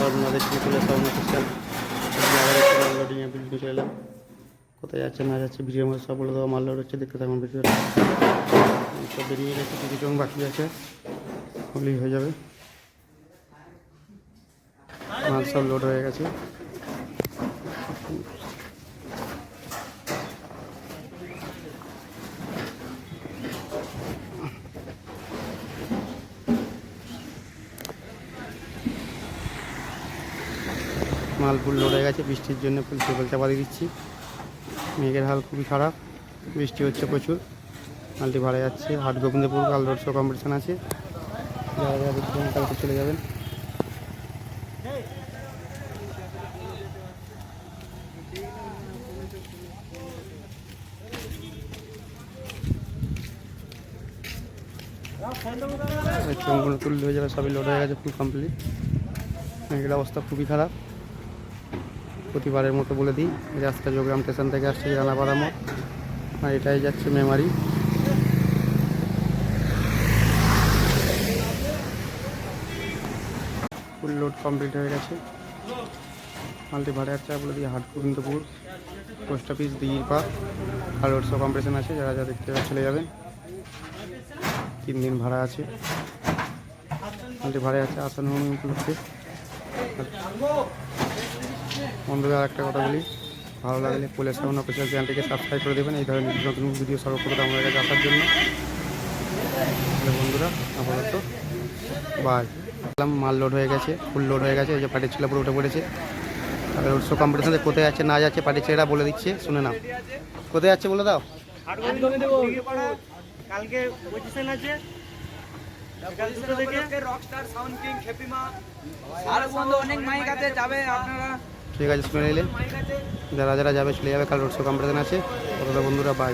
আপনারা দেখতে চলে সাউন্ড অফিসিয়াল লোডিংয়ে বিল্ডিং চলে এলাম। কোথায় যাচ্ছে না যাচ্ছে ভিডিওর মধ্যে সব বলে দেওয়া, মাল লোড হচ্ছে, দেখতে থাকুন ভিডিওটা। সব বেরিয়ে গেছে, কিছু জন বাকি আছে, হলেই হয়ে যাবে। মাল সব লোড হয়ে গেছে। মাল ফুল লোড হয়ে গেছে। বৃষ্টির জন্য ফুল টেবিল চাপা দিয়ে দিচ্ছি। মেঘের হাল খুবই খারাপ, বৃষ্টি হচ্ছে প্রচুর। মালটি ভাড়া যাচ্ছে হাট গোবিন্দপুর। কাল রোড শো কম্পিটিশন আছে, যারা যারা দেখবেন কালকে চলে যাবেন। চমগুলো তুললে হয়ে যাবে, সবই লোড হয়ে গেছে, ফুল কমপ্লিট। মেঘের অবস্থা খুবই খারাপ। প্রতিবারের মতো বলে দিই, রাস্তা যোগগ্রাম স্টেশন থেকে আসছে রানাপাড়া মোড়, আর এটাই যাচ্ছে মেমারি। ফুল লোড কমপ্লিট হয়ে গেছে। মালটি ভাড়া যাচ্ছে বলে দিই হাট গোবিন্দপুর, পোস্ট অফিস, দিঘির পাড়। আর রোড শো কম্পিটিশন আছে, যারা যা দেখতে চলে যাবেন। 3 দিন ভাড়া আছে। মালটি ভাড়া যাচ্ছে আসানো উপলক্ষে। বন্ধুরা আরেকটা কথা বলি, ভালো লাগলে পুলিশ সাউন্ড অফিসিয়াল চ্যানেলটিকে সাবস্ক্রাইব করে দেবেন এই ধরনের নতুন ভিডিও সর্বপ্রথম আমাদের কাছে আসার জন্য। বন্ধুরা আপাতত বাই। মাল লোড হয়ে গেছে, ফুল লোড হয়ে গেছে। এই যে পার্টির ছেলে পুরো উঠে পড়েছে। আর রোড শো কম্পিটিশনে কোথায় যাচ্ছে না যাচ্ছে পার্টির ছেলেরা বলে দিচ্ছে, শুনে নাও। কোথায় যাচ্ছে বলে দাও। কালকে পজিশন আছে রকস্টার সাউন্ড কিং খেপিমা আর বন্ধু অনেক মাইক আছে, যাবে আপনারা। ঠিক আছে, শুনে নিলে যারা যারা যাবে চলে যাবে। কাল রোড শো কম্পিটিশন আছে। বন্ধুরা বাই।